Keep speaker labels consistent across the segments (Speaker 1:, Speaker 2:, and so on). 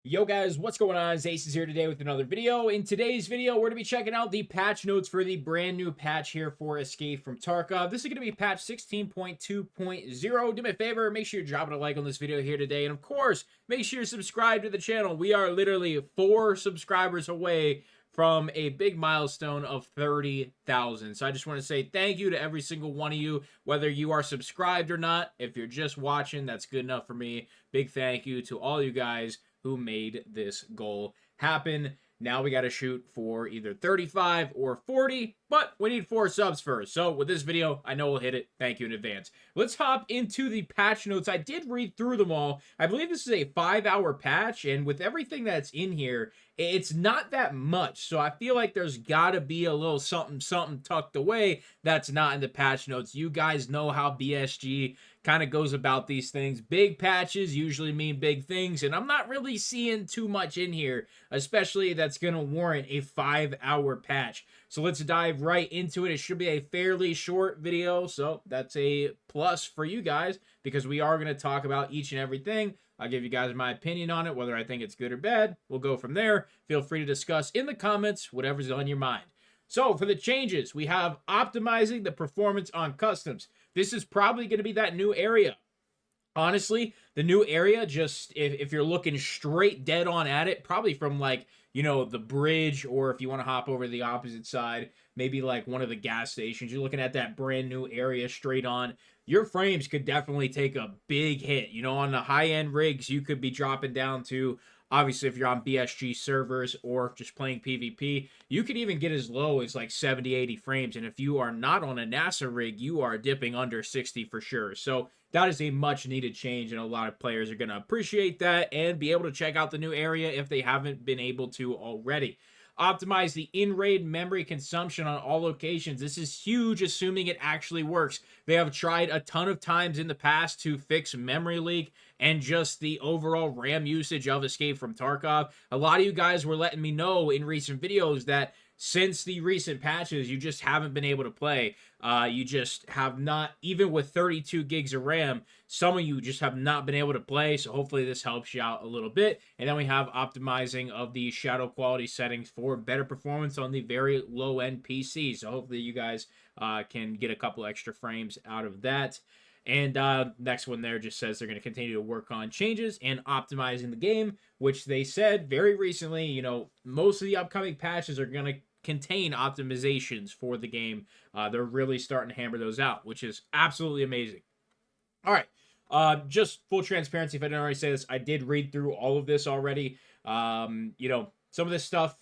Speaker 1: Yo guys, what's going on? It's Acez here today with another video. In today's video, we're going to be checking out the patch notes for the brand new patch here for Escape from Tarkov. This is going to be patch 16.2.0. Do me a favor, make sure you're dropping a like on this video here today. And of course, make sure you subscribe to the channel. We are literally 4 subscribers away from a big milestone of 30,000. So I just want to say thank you to every single one of you, whether you are subscribed or not. If you're just watching, that's good enough for me. Big thank you to all you guys who made this goal happen. Now we got to shoot for either 35 or 40, but we need 4 subs first. So with this video, I know we'll hit it. Thank you in advance. Let's hop into the patch notes. I did read through them all. I believe this is a 5-hour patch, and with everything that's in here, it's not that much. So I feel like there's got to be a little something tucked away that's not in the patch notes. You guys know how BSG kind of goes about these things. Big patches usually mean big things, and I'm not really seeing too much in here, especially that's going to warrant a 5-hour patch. So let's dive right into it. It should be a fairly short video, so that's a plus for you guys because we are going to talk about each and everything. I'll give you guys my opinion on it, whether I think it's good or bad. We'll go from there. Feel free to discuss in the comments whatever's on your mind. So for the changes, we have optimizing the performance on customs. This is probably going to be that new area. Honestly, the new area, just if you're looking straight dead on at it, probably from like, you know, the bridge, or if you want to hop over to the opposite side, maybe like one of the gas stations, you're looking at that brand new area straight on. Your frames could definitely take a big hit. You know, on the high-end rigs, you could be dropping down to, obviously, if you're on BSG servers or just playing PvP, you could even get as low as like 70, 80 frames. And if you are not on a NASA rig, you are dipping under 60 for sure. So that is a much needed change, and a lot of players are going to appreciate that and be able to check out the new area if they haven't been able to already. Optimize the in-raid memory consumption on all locations. This is huge, assuming it actually works. They have tried a ton of times in the past to fix memory leak and just the overall RAM usage of Escape from Tarkov. A lot of you guys were letting me know in recent videos that since the recent patches, you just haven't been able to play. You just have not, even with 32 gigs of RAM, some of you just have not been able to play. So hopefully this helps you out a little bit. And then we have optimizing of the shadow quality settings for better performance on the very low end PC. So hopefully you guys can get a couple extra frames out of that. And next one there just says they're going to continue to work on changes and optimizing the game, which they said very recently, you know, most of the upcoming patches are going to contain optimizations for the game. They're really starting to hammer those out, which is absolutely amazing. All right. Just full transparency, if I didn't already say this, I did read through all of this already. You know, some of this stuff,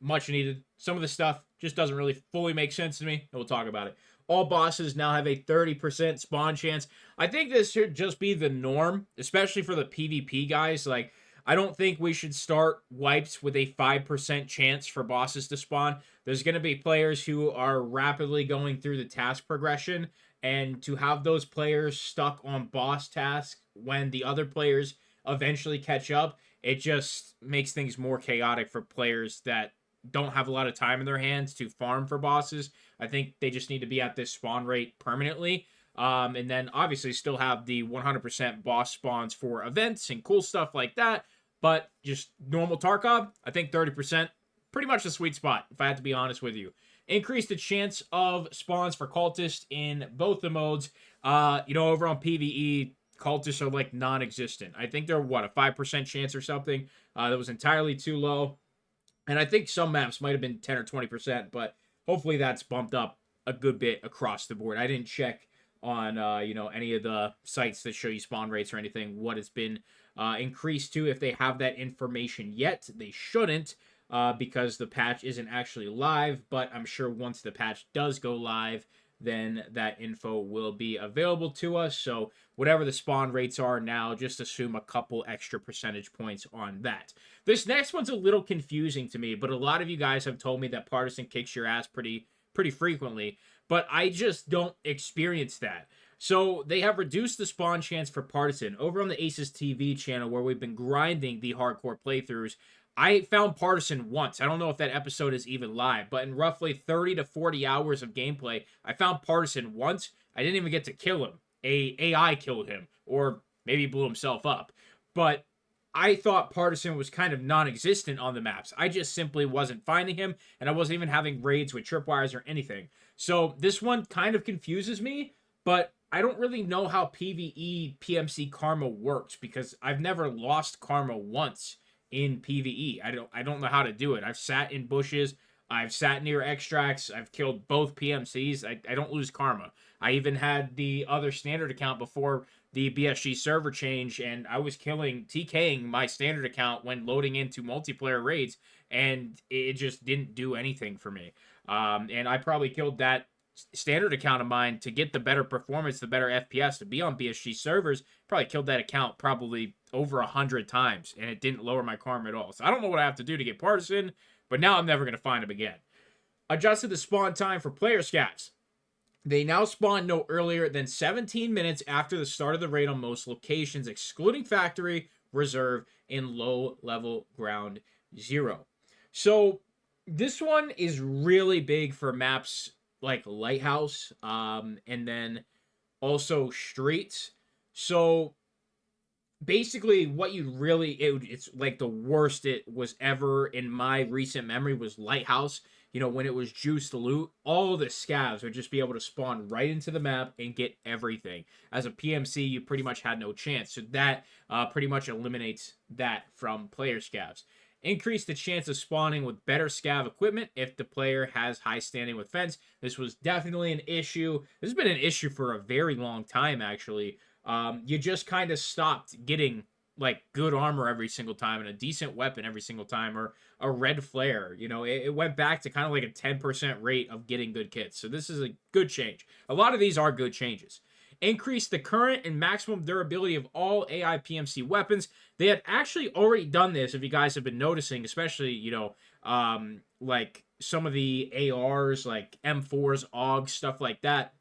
Speaker 1: much needed. Some of the stuff just doesn't really fully make sense to me, and we'll talk about it. All bosses now have a 30% spawn chance. I think this should just be the norm, especially for the PvP guys. Like, I don't think we should start wipes with a 5% chance for bosses to spawn. There's going to be players who are rapidly going through the task progression, and to have those players stuck on boss tasks when the other players eventually catch up, it just makes things more chaotic for players that don't have a lot of time in their hands to farm for bosses. I think they just need to be at this spawn rate permanently. And then obviously still have the 100% boss spawns for events and cool stuff like that. But just normal Tarkov, I think 30%, pretty much the sweet spot, if I have to be honest with you. Increase the chance of spawns for cultists in both the modes. You know, over on PVE, cultists are like non-existent. I think they're, what, a 5% chance or something. That was entirely too low. And I think some maps might have been 10 or 20%, but hopefully that's bumped up a good bit across the board. I didn't check on, you know, any of the sites that show you spawn rates or anything, what it's been increased to. If they have that information yet, they shouldn't, because the patch isn't actually live, but I'm sure once the patch does go live, then that info will be available to us. So whatever the spawn rates are now, just assume a couple extra percentage points on that. This next one's a little confusing to me, but a lot of you guys have told me that Partisan kicks your ass pretty frequently, but I just don't experience that. So they have reduced the spawn chance for Partisan. Over on the Acez TV channel, where we've been grinding the hardcore playthroughs, I found Partisan once. I don't know if that episode is even live, but in roughly 30 to 40 hours of gameplay, I found Partisan once. I didn't even get to kill him. AI killed him, or maybe blew himself up. But I thought Partisan was kind of non-existent on the maps. I just simply wasn't finding him, and I wasn't even having raids with tripwires or anything. So this one kind of confuses me, but I don't really know how PvE PMC karma works because I've never lost karma once in PvE. I don't know how to do it. I've sat in bushes, I've sat near extracts, I've killed both PMCs. I don't lose karma. I even had the other standard account before the BSG server change, and I was TKing my standard account when loading into multiplayer raids, and it just didn't do anything for me. And I probably killed that standard account of mine to get the better performance, the better FPS to be on BSG servers. Probably killed that account probably over 100 times, and it didn't lower my karma at all. So I don't know what I have to do to get Partisan, but now I'm never going to find him again. Adjusted the spawn time for player scavs. They now spawn no earlier than 17 minutes after the start of the raid on most locations, excluding factory, reserve, and low-level ground zero. So this one is really big for maps like Lighthouse, and then also Streets. So basically what you really, it's like the worst it was ever in my recent memory was Lighthouse. You know, when it was juiced loot, all the scavs would just be able to spawn right into the map and get everything. As a PMC, you pretty much had no chance. So that pretty much eliminates that from player scavs. Increase the chance of spawning with better scav equipment if the player has high standing with fence. This was definitely an issue. This has been an issue for a very long time, actually. You just kind of stopped getting like good armor every single time and a decent weapon every single time, or a red flare. You know, it went back to kind of like a 10% rate of getting good kits. So this is a good change. A lot of these are good changes. Increase the current and maximum durability of all AI PMC weapons. They had actually already done this, if you guys have been noticing, especially, you know, like some of the ARs, like M4s, AUGs, stuff like that.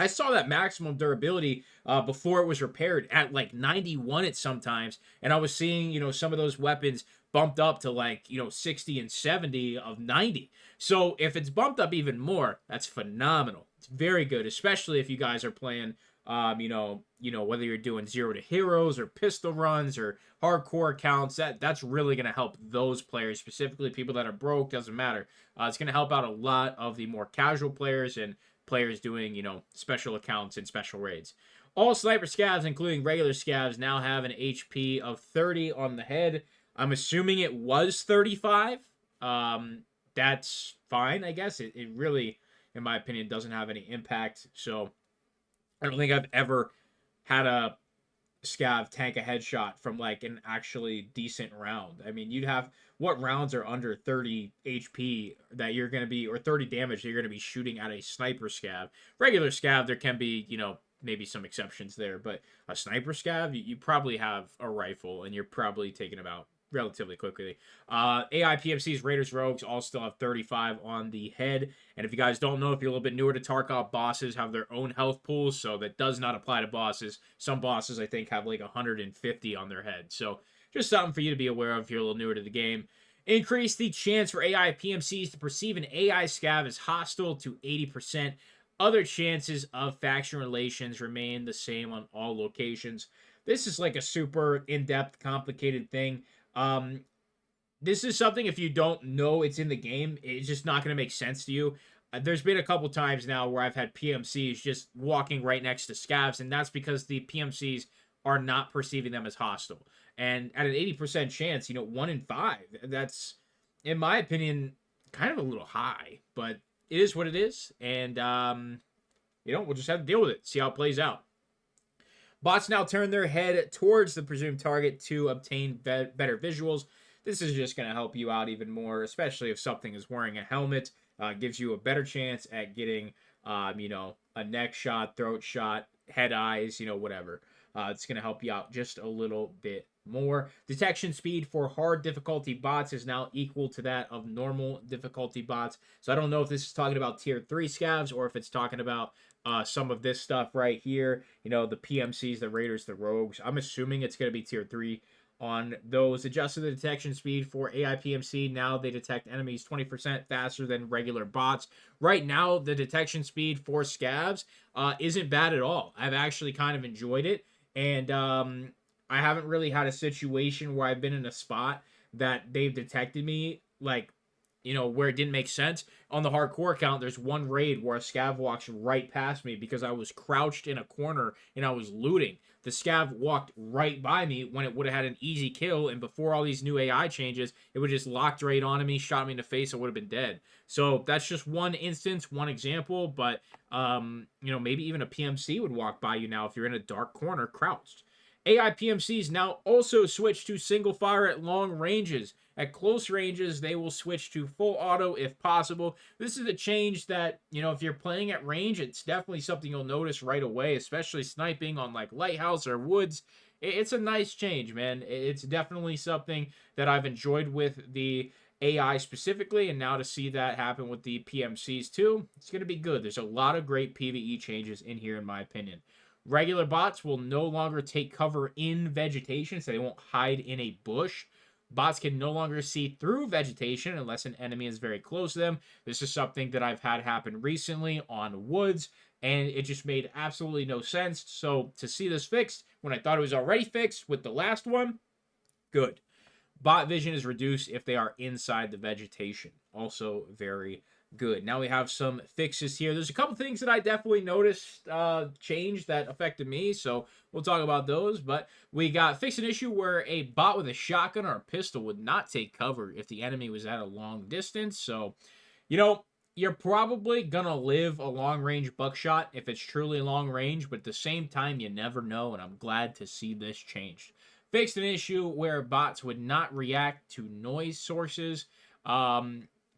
Speaker 1: I saw that maximum durability before it was repaired at like 91 at sometimes, and I was seeing, you know, some of those weapons bumped up to like, you know, 60 and 70 of 90. So if it's bumped up even more, that's phenomenal. It's very good, especially if you guys are playing, you know, whether you're doing 0 to heroes or pistol runs or hardcore accounts. That's really going to help those players, specifically people that are broke. Doesn't matter. It's going to help out a lot of the more casual players and players doing, you know, special accounts and special raids. All sniper scavs, including regular scavs, now have an HP of 30 on the head. I'm assuming it was 35. That's fine, I guess. It really, in my opinion, doesn't have any impact. So I don't think I've ever had a scav tank a headshot from like an actually decent round. I mean, you'd have, what rounds are under 30 HP that you're going to be, or 30 damage that you're going to be shooting at a sniper scav? Regular scav, there can be, you know, maybe some exceptions there, but a sniper scav, you probably have a rifle and you're probably taking them out relatively quickly. AI PMCs, Raiders, Rogues all still have 35 on the head. And if you guys don't know, if you're a little bit newer to Tarkov, bosses have their own health pools, so that does not apply to bosses. Some bosses, I think, have like 150 on their head. So just something for you to be aware of if you're a little newer to the game. Increase the chance for AI PMCs to perceive an AI scav as hostile to 80%. Other chances of faction relations remain the same on all locations. This is like a super in-depth, complicated thing. This is something, if you don't know it's in the game, it's just not going to make sense to you. There's been a couple times now where I've had PMCs just walking right next to scavs, and that's because the PMCs are not perceiving them as hostile. And at an 80% chance, you know, 1 in 5, that's, in my opinion, kind of a little high, but it is what it is. And, you know, we'll just have to deal with it, see how it plays out. Bots now turn their head towards the presumed target to obtain better visuals. This is just going to help you out even more, especially if something is wearing a helmet. Gives you a better chance at getting, you know, a neck shot, throat shot, head eyes, you know, whatever. It's going to help you out just a little bit more. Detection speed for hard difficulty bots is now equal to that of normal difficulty bots. So I don't know if this is talking about tier 3 scavs or if it's talking about some of this stuff right here. You know, the PMCs, the Raiders, the Rogues. I'm assuming it's going to be tier 3 on those. Adjusted the detection speed for AI PMC. Now they detect enemies 20% faster than regular bots. Right now, the detection speed for scavs isn't bad at all. I've actually kind of enjoyed it. And I haven't really had a situation where I've been in a spot that they've detected me, like, you know, where it didn't make sense. On the hardcore account, there's one raid where a scav walks right past me because I was crouched in a corner and I was looting. The scav walked right by me when it would have had an easy kill, and before all these new AI changes, it would just locked right onto me, shot me in the face, I would have been dead. So that's just one instance, one example, but you know, maybe even a PMC would walk by you now if you're in a dark corner crouched. AI PMCs now also switch to single fire at long ranges. At close ranges, they will switch to full auto if possible. This is a change that, you know, if you're playing at range, it's definitely something you'll notice right away, especially sniping on like Lighthouse or Woods. It's a nice change, man. It's definitely something that I've enjoyed with the AI specifically, and now to see that happen with the PMCs too, it's going to be good. There's a lot of great PvE changes in here, in my opinion. Regular bots will no longer take cover in vegetation, so they won't hide in a bush. Bots can no longer see through vegetation unless an enemy is very close to them. This is something that I've had happen recently on Woods, and it just made absolutely no sense. So to see this fixed when I thought it was already fixed with the last one, good. Bot vision is reduced if they are inside the vegetation. Also very good. Now we have some fixes here. There's a couple things that I definitely noticed change that affected me, so we'll talk about those. But we got fixed an issue where a bot with a shotgun or a pistol would not take cover if the enemy was at a long distance. So, you know, you're probably gonna live a long range buckshot if it's truly long range, but at the same time, you never know, and I'm glad to see this changed. Fixed an issue where bots would not react to noise sources.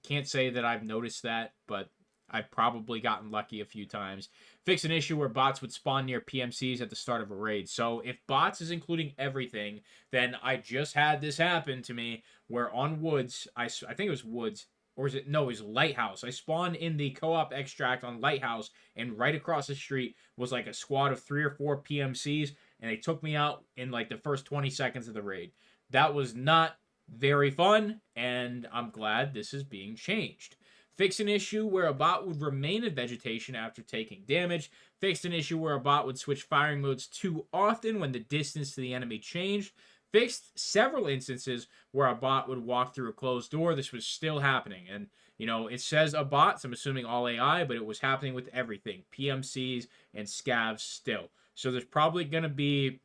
Speaker 1: Can't say that I've noticed that, but I've probably gotten lucky a few times. Fixed an issue where bots would spawn near PMCs at the start of a raid. So if bots is including everything, then I just had this happen to me where on Woods, I think it was Woods, or is it? No, it was Lighthouse. I spawned in the co-op extract on Lighthouse, and right across the street was like a squad of 3 or 4 PMCs, and they took me out in like the first 20 seconds of the raid. That was not very fun, and I'm glad this is being changed. Fixed an issue where a bot would remain in vegetation after taking damage. Fixed an issue where a bot would switch firing modes too often when the distance to the enemy changed. Fixed several instances where a bot would walk through a closed door. This was still happening, and you know, it says a bot, so I'm assuming all AI, but it was happening with everything, PMCs and scavs still. So there's probably going to be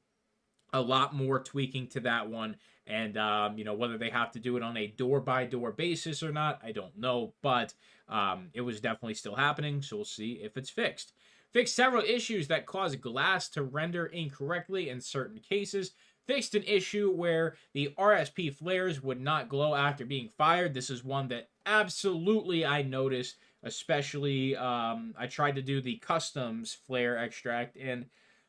Speaker 1: a lot more tweaking to that one. And, you know, whether they have to do it on a door-by-door basis or not, I don't know. But it was definitely still happening, so we'll see if it's fixed. Fixed several issues that cause glass to render incorrectly in certain cases. Fixed an issue where the RSP flares would not glow after being fired. This is one that absolutely I noticed, especially I tried to do the customs flare extract, and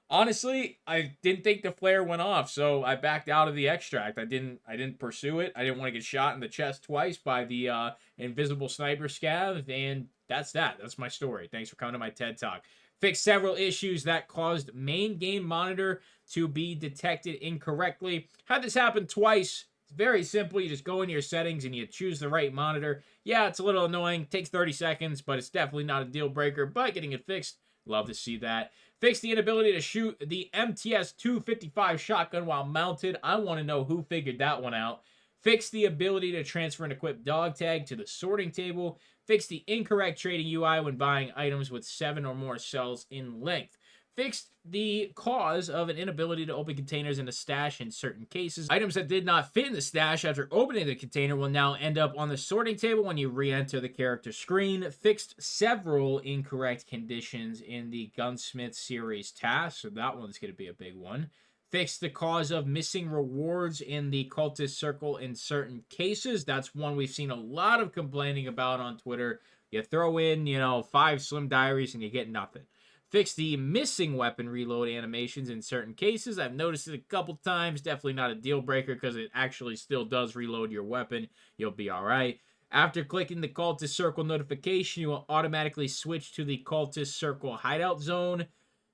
Speaker 1: honestly, I didn't think the flare went off, so I backed out of the extract. I didn't pursue it. I didn't want to get shot in the chest twice by the invisible sniper scav, and that's that. That's my story. Thanks for coming to my TED Talk. Fixed several issues that caused main game monitor to be detected incorrectly. Had this happen twice. It's very simple. You just go into your settings and you choose the right monitor. Yeah, it's a little annoying. Takes 30 seconds, but it's definitely not a deal breaker. But getting it fixed, love to see that. Fixed the inability to shoot the MTS 255 shotgun while mounted. I want to know who figured that one out. Fixed the ability to transfer and equip dog tag to the sorting table. Fixed the incorrect trading UI when buying items with 7 or more cells in length. Fixed the cause of an inability to open containers in a stash in certain cases. Items that did not fit in the stash after opening the container will now end up on the sorting table when you re-enter the character screen. Fixed several incorrect conditions in the Gunsmith series task, so that one's going to be a big one. Fixed the cause of missing rewards in the cultist circle in certain cases. That's one we've seen a lot of complaining about on Twitter. You throw in, 5 Slim Diaries and you get nothing. Fix the missing weapon reload animations in certain cases. I've noticed it a couple times. Definitely not a deal breaker because it actually still does reload your weapon. You'll be all right. After clicking the cultist circle notification, you will automatically switch to the cultist circle hideout zone.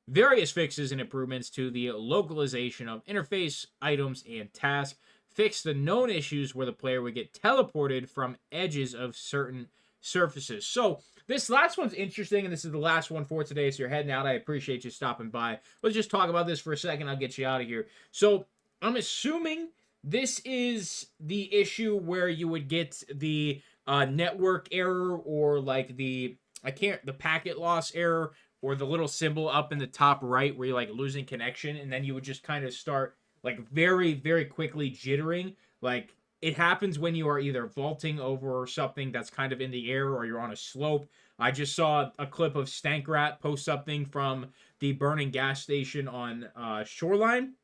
Speaker 1: Various fixes and improvements to the localization of interface, items, and tasks. Fix the known issues where the player would get teleported from edges of certain surfaces. So this last one's interesting, and this is the last one for today, so you're heading out. I appreciate you stopping by. Let's just talk about this for a second. I'll get you out of here. So I'm assuming this is the issue where you would get the network error, or like the packet loss error, or the little symbol up in the top right where you're like losing connection, and then you would just kind of start like very, very quickly jittering. Like, it happens when you are either vaulting over something that's kind of in the air, or you're on a slope. I just saw a clip of Stankrat post something from the burning gas station on Shoreline,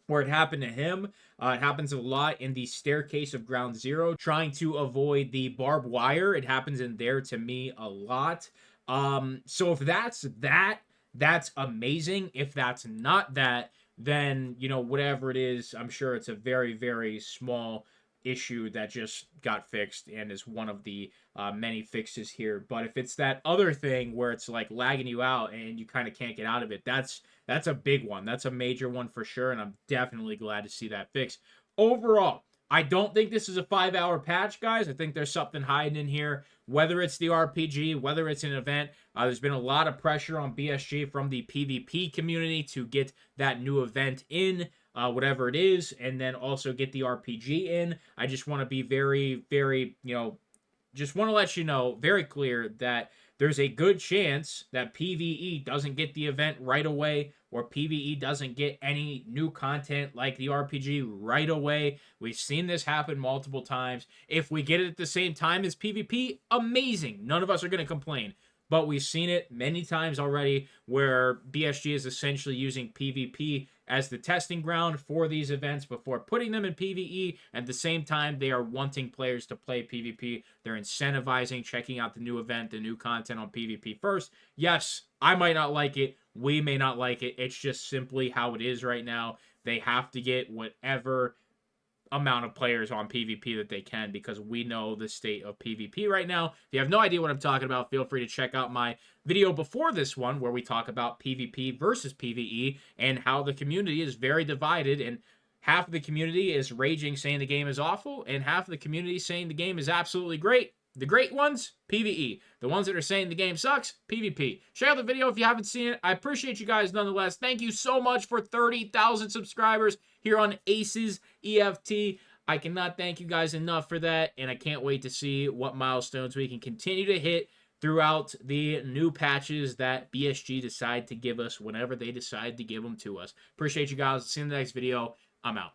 Speaker 1: where it happened to him. It happens a lot in the staircase of Ground Zero, trying to avoid the barbed wire. It happens in there to me a lot. So if that's that, that's amazing. If that's not that, then, you know, whatever it is, I'm sure it's a very, very small issue that just got fixed and is one of the many fixes here. But if it's that other thing where it's like lagging you out and you kind of can't get out of it, that's a big one. That's a major one for sure, and I'm definitely glad to see that fixed. Overall, I don't think this is a 5-hour patch, guys. I think there's something hiding in here, whether it's the RPG, whether it's an event. There's been a lot of pressure on BSG from the PvP community to get that new event in, whatever it is, and then also get the RPG in. I just want to be very, very, just want to let you know very clear that there's a good chance that PvE doesn't get the event right away, or PvE doesn't get any new content like the RPG right away. We've seen this happen multiple times. If we get it at the same time as PvP, amazing. None of us are going to complain. But we've seen it many times already where BSG is essentially using PvP as the testing ground for these events before putting them in PvE. At the same time, they are wanting players to play PvP. They're incentivizing checking out the new event, the new content on PvP first. Yes, I might not like it. We may not like it. It's just simply how it is right now. They have to get whatever amount of players on PvP that they can, because we know the state of PvP right now. If you have no idea what I'm talking about, feel free to check out my video before this one where we talk about PvP versus PvE and how the community is very divided, and half of the community is raging saying the game is awful, and half of the community saying the game is absolutely great. The great ones, PvE. The ones that are saying the game sucks, PvP. Check out the video if you haven't seen it. I appreciate you guys nonetheless. Thank you so much for 30,000 subscribers here on Acez EFT. I cannot thank you guys enough for that, and I can't wait to see what milestones we can continue to hit throughout the new patches that BSG decide to give us whenever they decide to give them to us. Appreciate you guys. See you in the next video. I'm out.